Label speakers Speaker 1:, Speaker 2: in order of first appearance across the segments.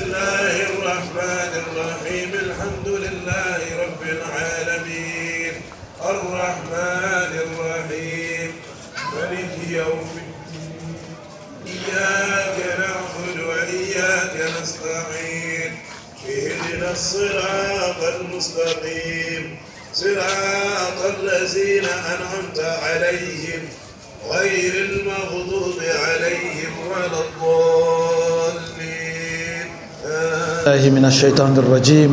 Speaker 1: الله الرحمن الرحيم الحمد لله رب العالمين الرحمن الرحيم مالك يوم الدين إياك نعبد وإياك نستعين اهدنا الصراط المستقيم صراط الذين أنعمت عليهم غير المغضوب عليهم ولا الضالين
Speaker 2: الله من الشيطان الرجيم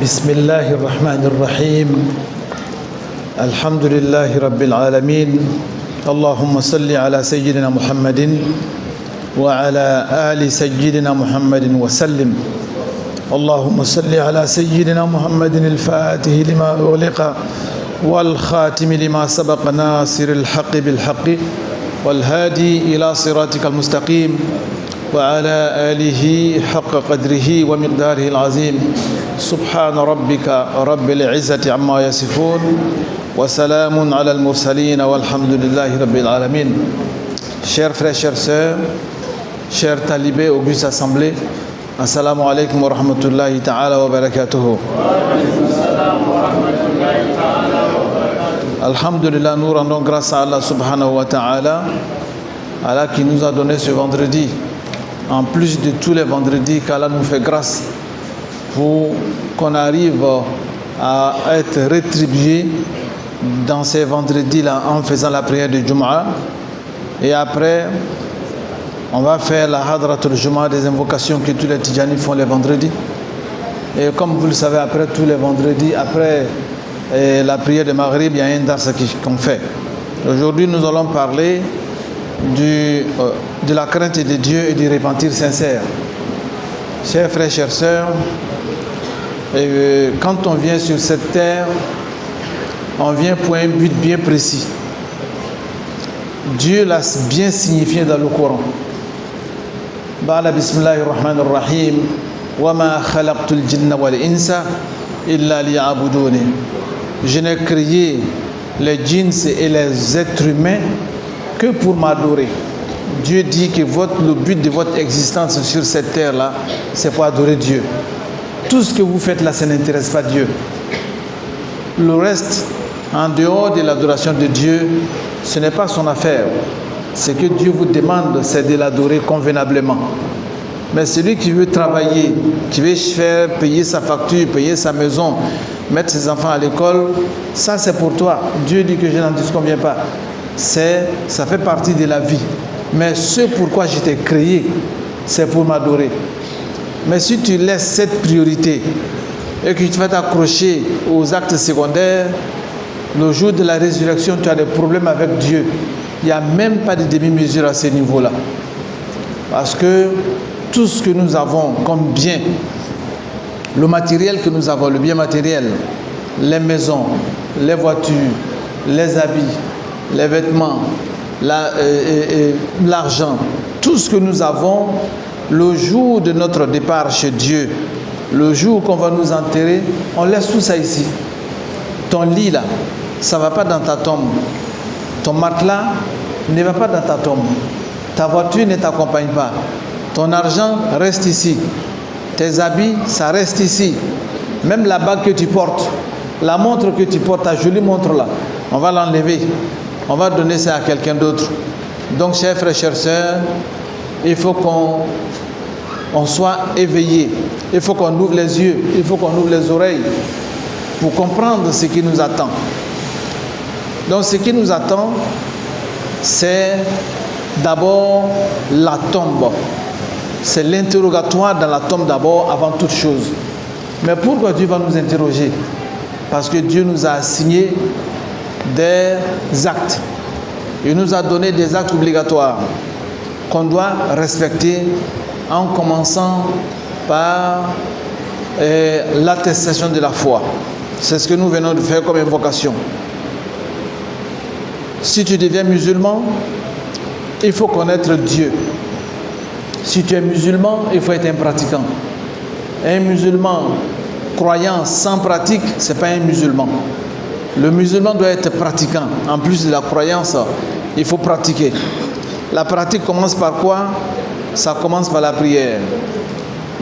Speaker 2: بسم الله الرحمن الرحيم الحمد لله رب العالمين اللهم صل على سيدنا محمد وعلى آل سيدنا محمد وسلم اللهم صل على سيدنا محمد الفاتح لما أغلق والخاتم لما سبق ناصر الحق بالحق والهادي إلى صراطك المستقيم وعلى آله حق قدره ومقداره العظيم سبحان ربك رب العزة عما يصفون وسلام على المرسلين والحمد لله رب العالمين. Chers frères, chères sœurs, chers talibés, auguste assemblée, assalamu alaikum wa rahmatullahi ta'ala wa barakatuhu. Alhamdulillah, nous rendons grâce à Allah subhanahu wa ta'ala, Allah qui nous a donné ce vendredi, en plus de tous les vendredis qu'Allah nous fait grâce pour qu'on arrive à être rétribué dans ces vendredis-là en faisant la prière de Jumu'ah. Et après, on va faire la Hadratul Jumu'ah, des invocations que tous les Tidjani font les vendredis. Et comme vous le savez, après tous les vendredis, après la prière de Maghrib, il y a un dars qu'on fait. Aujourd'hui, nous allons parler de la crainte de Dieu et du repentir sincère. Chers frères, chères sœurs, quand on vient sur cette terre, on vient pour un but bien précis. Dieu l'a bien signifié dans le Coran. Ba'ala bismillahir rahmanir rahim wa ma khalaqtul jinna wal insa illa liya'buduni. Je n'ai créé les djinns et les êtres humains que pour m'adorer. Dieu dit que le but de votre existence sur cette terre-là, c'est pour adorer Dieu. Tout ce que vous faites là, ça n'intéresse pas Dieu. Le reste, en dehors de l'adoration de Dieu, ce n'est pas son affaire. Ce que Dieu vous demande, c'est de l'adorer convenablement. Mais celui qui veut travailler, qui veut faire payer sa facture, payer sa maison, mettre ses enfants à l'école, ça c'est pour toi. Dieu dit que je n'en disconviens pas. Ça fait partie de la vie. Mais ce pourquoi je t'ai créé, c'est pour m'adorer. Mais si tu laisses cette priorité et que tu vas t'accrocher aux actes secondaires, le jour de la résurrection, tu as des problèmes avec Dieu. Il n'y a même pas de demi-mesure à ce niveau-là. Parce que tout ce que nous avons comme bien, le matériel que nous avons, le bien matériel, les maisons, les voitures, les habits, les vêtements, l'argent, tout ce que nous avons, le jour de notre départ chez Dieu, le jour qu'on va nous enterrer, on laisse tout ça ici. Ton lit là, ça ne va pas dans ta tombe. Ton matelas ne va pas dans ta tombe. Ta voiture ne t'accompagne pas. Ton argent reste ici. Tes habits, ça reste ici. Même la bague que tu portes, la montre que tu portes, ta jolie montre là, on va l'enlever. On va donner ça à quelqu'un d'autre. Donc, chers frères, chères sœurs, il faut qu'on soit éveillé. Il faut qu'on ouvre les yeux. Il faut qu'on ouvre les oreilles pour comprendre ce qui nous attend. Donc, ce qui nous attend, c'est d'abord la tombe. C'est l'interrogatoire dans la tombe d'abord, avant toute chose. Mais pourquoi Dieu va nous interroger? Parce que Dieu nous a assigné des actes. Il nous a donné des actes obligatoires qu'on doit respecter en commençant par l'attestation de la foi. C'est ce que nous venons de faire comme invocation. Si tu deviens musulman, il faut connaître Dieu. Si tu es musulman, il faut être un pratiquant. Un musulman croyant sans pratique, ce n'est pas un musulman. Le musulman doit être pratiquant. En plus de la croyance, il faut pratiquer. La pratique commence par quoi? ça commence par la prière.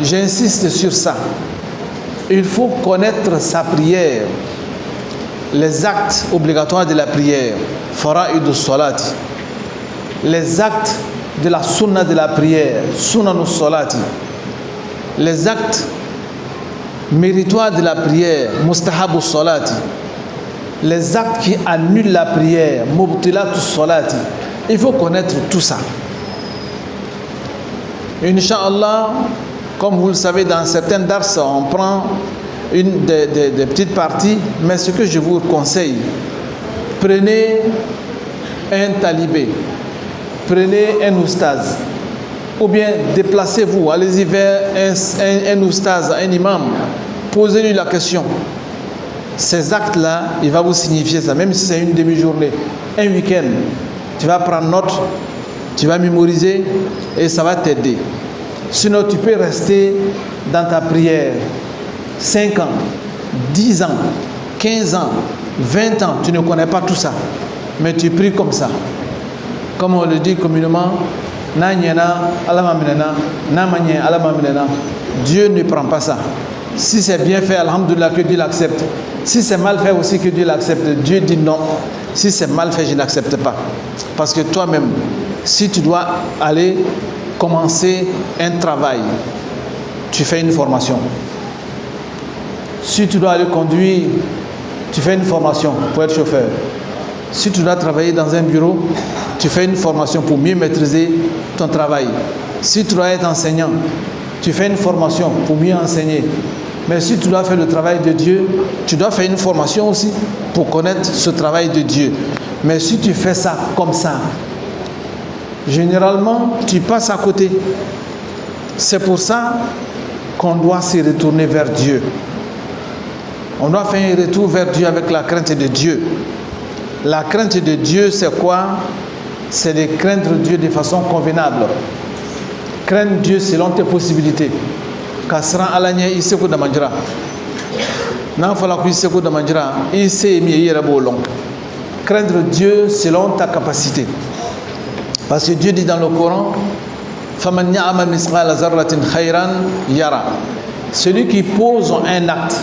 Speaker 2: J'insiste sur ça. Il faut connaître sa prière, les actes obligatoires de la prière, fara'idus salati, les actes de la sunna de la prière, sunanus salati, les actes méritoires de la prière, mustahabus salati, les actes qui annulent la prière, mubtilatus salati. Il faut connaître tout ça. Inch'Allah, comme vous le savez, dans certaines dars, on prend une des petites parties, mais ce que je vous conseille, prenez un talibé, prenez un oustaz, ou bien déplacez-vous, allez-y vers un oustaz, un imam, posez-lui la question. Ces actes-là, il va vous signifier ça, même si c'est une demi-journée, un week-end, tu vas prendre note, tu vas mémoriser et ça va t'aider. Sinon, tu peux rester dans ta prière 5 ans, 10 ans, 15 ans, 20 ans, tu ne connais pas tout ça, mais tu pries comme ça. Comme on le dit communément, Dieu ne prend pas ça. Si c'est bien fait, alhamdoulilah, que Dieu l'accepte. Si c'est mal fait aussi, que Dieu l'accepte. Dieu dit non. Si c'est mal fait, je n'accepte pas. Parce que toi-même, si tu dois aller commencer un travail, tu fais une formation. Si tu dois aller conduire, tu fais une formation pour être chauffeur. Si tu dois travailler dans un bureau, tu fais une formation pour mieux maîtriser ton travail. Si tu dois être enseignant, tu fais une formation pour mieux enseigner. Mais si tu dois faire le travail de Dieu, tu dois faire une formation aussi pour connaître ce travail de Dieu. Mais si tu fais ça comme ça, généralement, tu passes à côté. C'est pour ça qu'on doit se retourner vers Dieu. On doit faire un retour vers Dieu avec la crainte de Dieu. La crainte de Dieu, c'est quoi? C'est de craindre Dieu de façon convenable. Craindre Dieu selon tes possibilités. Kasran alanya iseko da manjira. Nan fala ku iseko da manjira, ise mi yere bolon. Craindre Dieu selon ta capacité. Parce que Dieu dit dans le Coran, faman ya'mal misqala zarratin khayran yara. Celui qui pose un acte,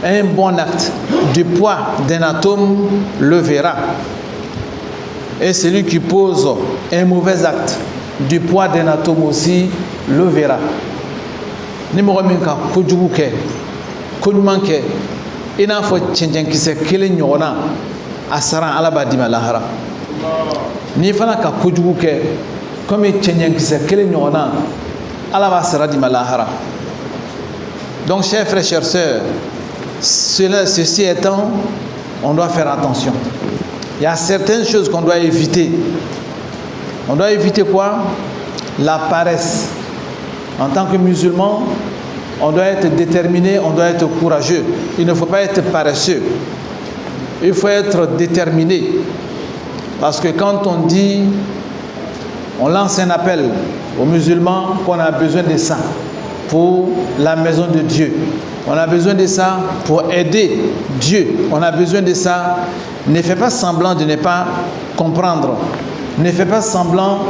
Speaker 2: un bon acte, du poids d'un atome, le verra. Et celui qui pose un mauvais acte, du poids d'un atome aussi, le verra. Numéro minka kojugu ke kojuman ke ina fo chenjen kise kele nyona asara alaba dima lahara ni fana ka kojugu ke comme chenjen kise kele nyona alaba sara dima lahara. Donc chers frères, chères sœurs, ceci étant, on doit faire attention. Il y a certaines choses qu'on doit éviter. On doit éviter quoi? La paresse. En tant que musulman, on doit être déterminé, on doit être courageux. Il ne faut pas être paresseux. Il faut être déterminé. Parce que quand on dit, on lance un appel aux musulmans qu'on a besoin de ça pour la maison de Dieu. On a besoin de ça pour aider Dieu. On a besoin de ça. Ne fais pas semblant de ne pas comprendre. Ne fais pas semblant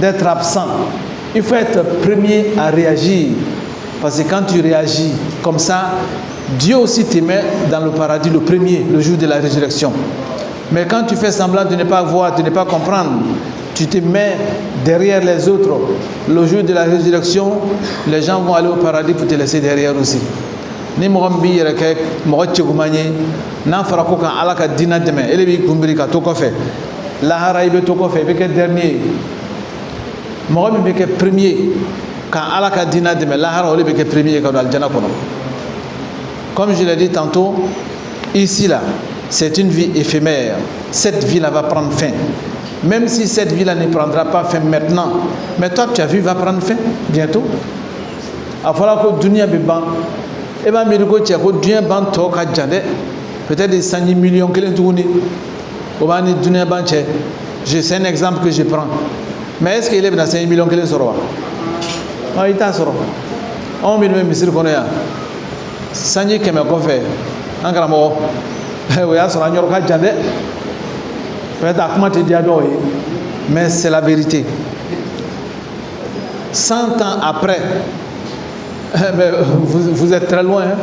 Speaker 2: d'être absent. Il faut être premier à réagir. Parce que quand tu réagis comme ça, Dieu aussi te met dans le paradis le premier, le jour de la résurrection. Mais quand tu fais semblant de ne pas voir, de ne pas comprendre, tu te mets derrière les autres. Le jour de la résurrection, les gens vont aller au paradis pour te laisser derrière aussi. Ni mogambi yereke mogache gumanye na farako kan alaka dina deme elebi kumbiri ka to kofe lahara ibe to kofe be ke dernier mogami be ke premier kan alaka dina deme lahara ole be ke premier ka dal jana kono. Comme je l'ai dit tantôt, ici là, c'est une vie éphémère. Cette vie-là va prendre fin. Même si cette vie-là ne prendra pas fin maintenant, mais toi tu as vu, va prendre fin bientôt. Il faudra que dunia be ban. Et bien, peut-être des 100 millions que c'est un exemple que je prends. Mais est-ce qu'il est dans 5 millions que les sorwa? Non, il t'a sorwa. On me dit, monsieur, qu'on est là. Sanji Keme Kofe, un grand mot. Oui, à son agneau, peut-être à comment te dire, mais c'est la vérité. 100 ans après, vous êtes très loin. Hein?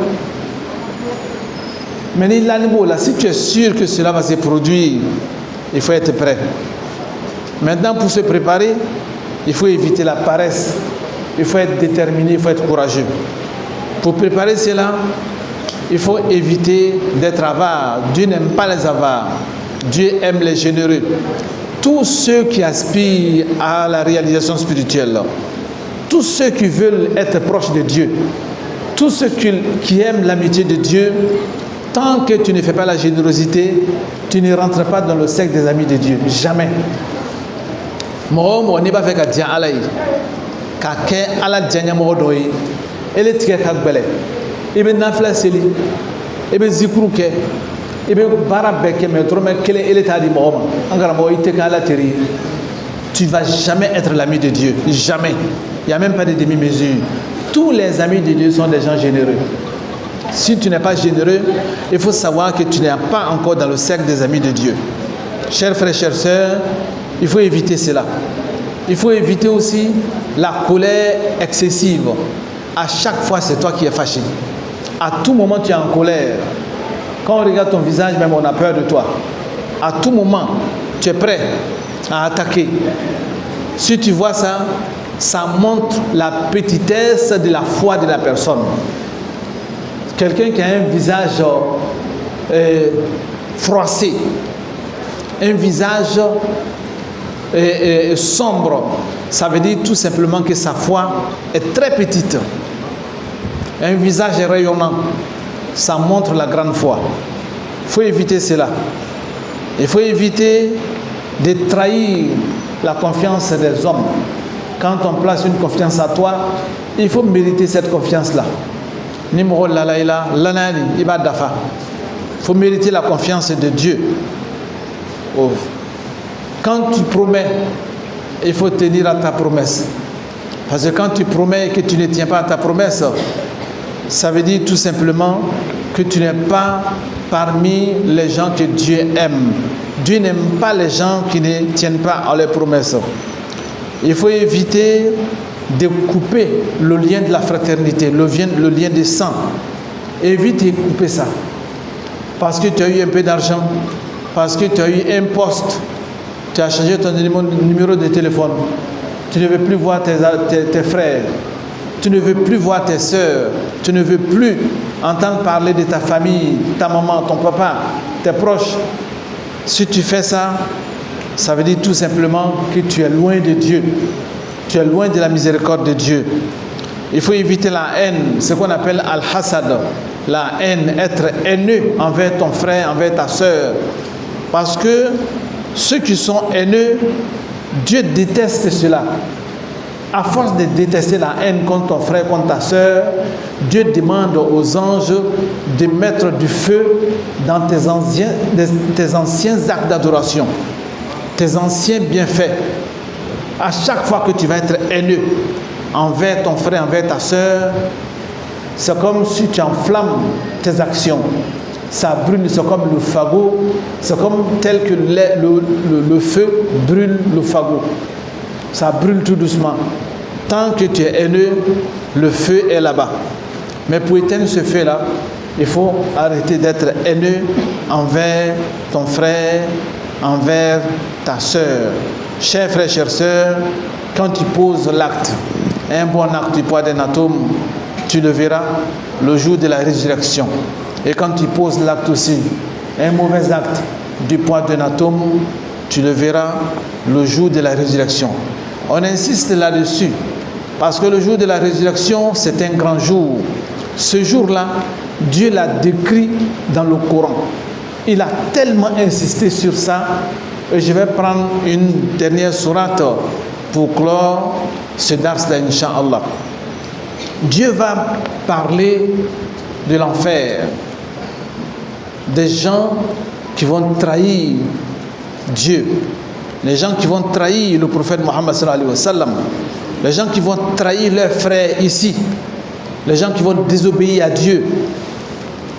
Speaker 2: Mais là, si tu es sûr que cela va se produire, il faut être prêt. Maintenant, pour se préparer, il faut éviter la paresse. Il faut être déterminé, il faut être courageux. Pour préparer cela, il faut éviter d'être avare. Dieu n'aime pas les avares. Dieu aime les généreux. Tous ceux qui aspirent à la réalisation spirituelle, tous ceux qui veulent être proches de Dieu, tous ceux qui aiment l'amitié de Dieu, tant que tu ne fais pas la générosité, tu ne rentres pas dans le cercle des amis de Dieu. Jamais. Moi, on n'est pas fait qu'à dire Alaï. Kake ala dianya modoyi ele tike ka gbele ibe nafla seli ibe zikru ke ibe bara beke metro me kele ele tadi mooma angara mo ite kala teri. Tu vas jamais être l'ami de Dieu, jamais. Il n'y a même pas de demi-mesure. Tous les amis de Dieu sont des gens généreux. Si tu n'es pas généreux, il faut savoir que tu n'es pas encore dans le cercle des amis de Dieu. Chers frères, chères sœurs, il faut éviter cela. Il faut éviter aussi la colère excessive. À chaque fois, c'est toi qui es fâché. À tout moment, tu es en colère. Quand on regarde ton visage, même on a peur de toi. À tout moment, tu es prêt à attaquer. Si tu vois ça, ça montre la petitesse de la foi de la personne. Quelqu'un qui a un visage froissé, un visage sombre, ça veut dire tout simplement que sa foi est très petite. Un visage rayonnant, ça montre la grande foi. Il faut éviter cela. Il faut éviter de trahir la confiance des hommes. Quand on place une confiance à toi, il faut mériter cette confiance-là. Numéro lalaïla, lanani, ibadafa. Il faut mériter la confiance de Dieu. Oh. Quand tu promets, il faut tenir à ta promesse. Parce que quand tu promets et que tu ne tiens pas à ta promesse, ça veut dire tout simplement que tu n'es pas parmi les gens que Dieu aime. Dieu n'aime pas les gens qui ne tiennent pas à leurs promesses. Il faut éviter de couper le lien de la fraternité, le lien de sang. Évite de couper ça. Parce que tu as eu un peu d'argent, parce que tu as eu un poste, tu as changé ton numéro de téléphone, tu ne veux plus voir tes frères, tu ne veux plus voir tes soeurs, tu ne veux plus entendre parler de ta famille, ta maman, ton papa, tes proches. Si tu fais ça, ça veut dire tout simplement que tu es loin de Dieu. Tu es loin de la miséricorde de Dieu. Il faut éviter la haine, ce qu'on appelle al-hasad. La haine, être haineux envers ton frère, envers ta soeur. Parce que ceux qui sont haineux, Dieu déteste cela. À force de détester la haine contre ton frère, contre ta soeur, Dieu demande aux anges de mettre du feu dans tes anciens actes d'adoration, tes anciens bienfaits. À chaque fois que tu vas être haineux envers ton frère, envers ta soeur, c'est comme si tu enflammes tes actions. Ça brûle, c'est comme le fagot, c'est comme tel que le feu brûle le fagot. Ça brûle tout doucement. Tant que tu es haineux, le feu est là-bas. Mais pour éteindre ce feu-là, il faut arrêter d'être haineux envers ton frère, envers ta soeur. Chers frères, chères sœurs, quand tu poses l'acte, un bon acte du poids d'un atome, tu le verras le jour de la résurrection. Et quand tu poses l'acte aussi, un mauvais acte du poids d'un atome, tu le verras le jour de la résurrection. On insiste là-dessus, parce que le jour de la résurrection, c'est un grand jour. Ce jour-là, Dieu l'a décrit dans le Coran. Il a tellement insisté sur ça. Et je vais prendre une dernière sourate pour clore ce dars-là, Inch'Allah. Dieu va parler de l'enfer, des gens qui vont trahir Dieu, les gens qui vont trahir le prophète Mohammed sallallahu alayhi wa sallam, les gens qui vont trahir leurs frères ici, les gens qui vont désobéir à Dieu,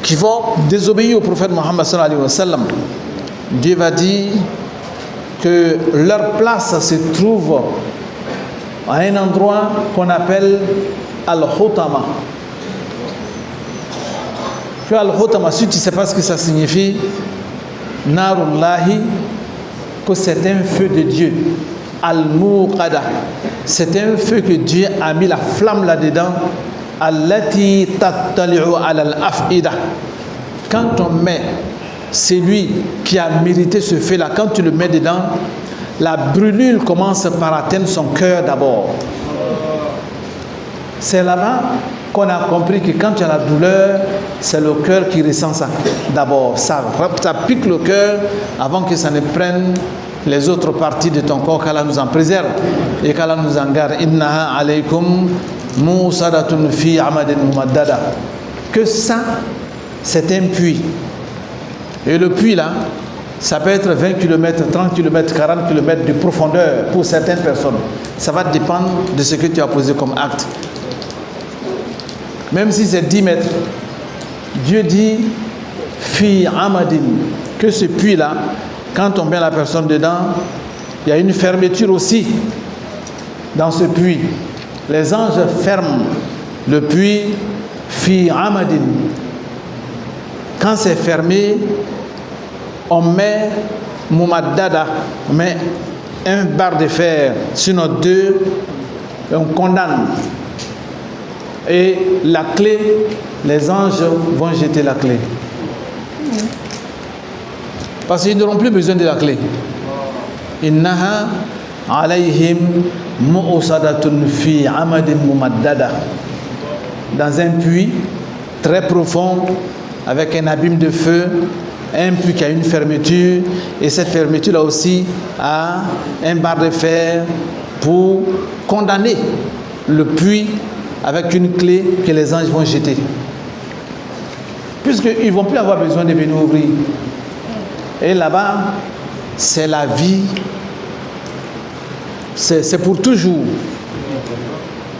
Speaker 2: qui vont désobéir au prophète Mohammed sallallahu alayhi wa sallam. Dieu va dire que leur place se trouve à un endroit qu'on appelle Al-Hutama. Puis Al-Hutama, si tu ne sais pas ce que ça signifie, Narullahi, que c'est un feu de Dieu. Al-Muqada, c'est un feu que Dieu a mis la flamme là-dedans. Allati tattali'u ala al-af'ida. Quand on met celui qui a mérité ce feu-là, quand tu le mets dedans, la brûlure commence par atteindre son cœur d'abord. C'est là-bas qu'on a compris que quand tu as la douleur, c'est le cœur qui ressent ça d'abord. Ça pique le cœur avant que ça ne prenne les autres parties de ton corps, qu'Allah nous en préserve et qu'Allah nous en garde. Innaha alaykum musadatun fi amadin mumaddada. Que ça, c'est un puits. Et le puits là, ça peut être 20 km, 30 km, 40 km de profondeur pour certaines personnes. Ça va dépendre de ce que tu as posé comme acte. Même si c'est 10 mètres, Dieu dit fi amadin, que ce puits là, quand on met la personne dedans, il y a une fermeture aussi dans ce puits. Les anges ferment le puits fi amadin. Quand c'est fermé, on met mumaddada, on met un barre de fer sur nos deux et on condamne. Et la clé, les anges vont jeter la clé. Parce qu'ils n'auront plus besoin de la clé. Innaha alayhim mu'usadatun fi amadin mumaddada. Dans un puits très profond, avec un abîme de feu, un puits qui a une fermeture, et cette fermeture-là aussi a un barre de fer pour condamner le puits avec une clé que les anges vont jeter. Puisqu'ils ne vont plus avoir besoin de venir ouvrir. Et là-bas, c'est la vie, c'est pour toujours.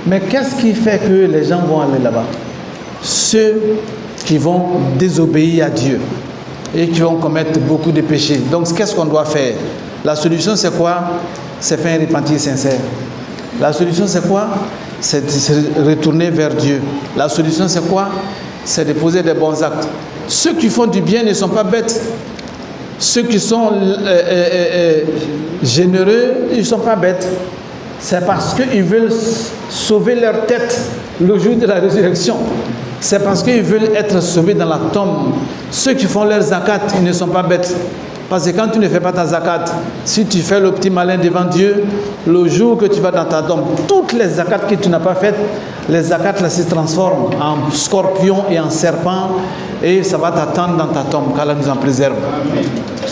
Speaker 2: Mais qu'est-ce qui fait que les gens vont aller là-bas? Ceux qui vont désobéir à Dieu et qui vont commettre beaucoup de péchés. Donc, qu'est-ce qu'on doit faire? La solution, c'est quoi? C'est faire un repentir sincère. La solution, c'est quoi? C'est de se retourner vers Dieu. La solution, c'est quoi? C'est de poser des bons actes. Ceux qui font du bien ne sont pas bêtes. Ceux qui sont généreux, ils ne sont pas bêtes. C'est parce qu'ils veulent sauver leur tête le jour de la résurrection. C'est parce qu'ils veulent être sauvés dans la tombe. Ceux qui font leur zakat, ils ne sont pas bêtes. Parce que quand tu ne fais pas ta zakat, si tu fais le petit malin devant Dieu, le jour que tu vas dans ta tombe, toutes les zakats que tu n'as pas faites, les zakats là se transforment en scorpion et en serpent et ça va t'attendre dans ta tombe, qu'Allah nous en préserve.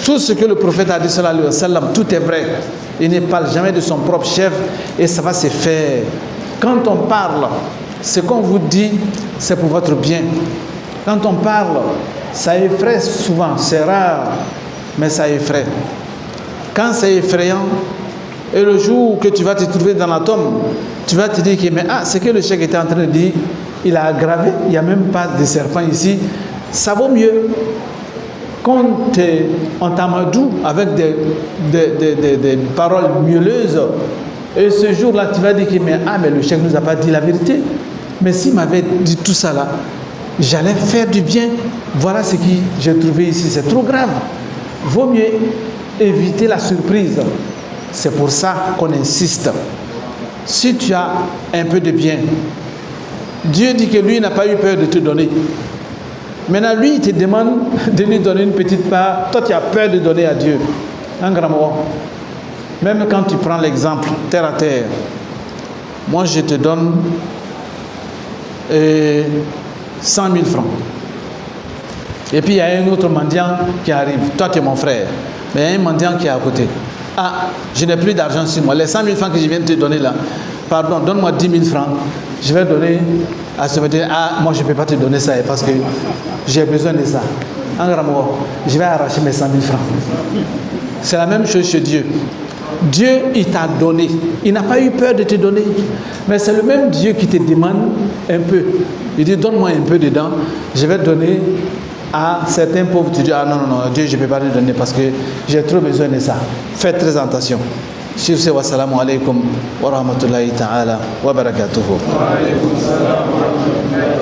Speaker 2: Tout ce que le prophète a dit, sallallahu alayhi wa sallam, tout est vrai. Il ne parle jamais de son propre chef et ça va se faire. Quand on parle, ce qu'on vous dit, c'est pour votre bien. Quand on parle, ça effraie souvent, c'est rare, mais ça effraie. Quand c'est effrayant, et le jour que tu vas te trouver dans la tombe, tu vas te dire que mais ce que le cheikh était en train de dire, il a aggravé, il n'y a même pas de serpent ici, ça vaut mieux. Quand on t'amadoue avec des paroles mielleuses, et ce jour-là, tu vas dire que mais le cheikh ne nous a pas dit la vérité. Mais s'il m'avait dit tout ça là, j'allais faire du bien. Voilà ce que j'ai trouvé ici, c'est trop grave. Vaut mieux éviter la surprise. C'est pour ça qu'on insiste. Si tu as un peu de bien, Dieu dit que lui n'a pas eu peur de te donner. Maintenant, lui, il te demande de lui donner une petite part. Toi, tu as peur de donner à Dieu. Un grand mot. Même quand tu prends l'exemple, terre à terre, moi, je te donne 100 000 francs. Et puis, il y a un autre mendiant qui arrive. Toi, tu es mon frère. Mais il y a un mendiant qui est à côté. Je n'ai plus d'argent sur moi. Les 100 000 francs que je viens de te donner là, pardon, donne-moi 10 000 francs. Je vais donner à ce métier. Moi, je ne peux pas te donner ça parce que j'ai besoin de ça. En grand mot, je vais arracher mes 100 000 francs. C'est la même chose chez Dieu. Dieu, il t'a donné. Il n'a pas eu peur de te donner. Mais c'est le même Dieu qui te demande un peu. Il dit, donne-moi un peu dedans. Je vais donner à certains pauvres. Tu dis, non, Dieu, je ne peux pas te donner parce que j'ai trop besoin de ça. Faites très attention. Sur ce, wassalamu alaikum wa rahmatullahi ta'ala wa barakatuhu.
Speaker 3: Wa alaikum salam wa rahmatullahi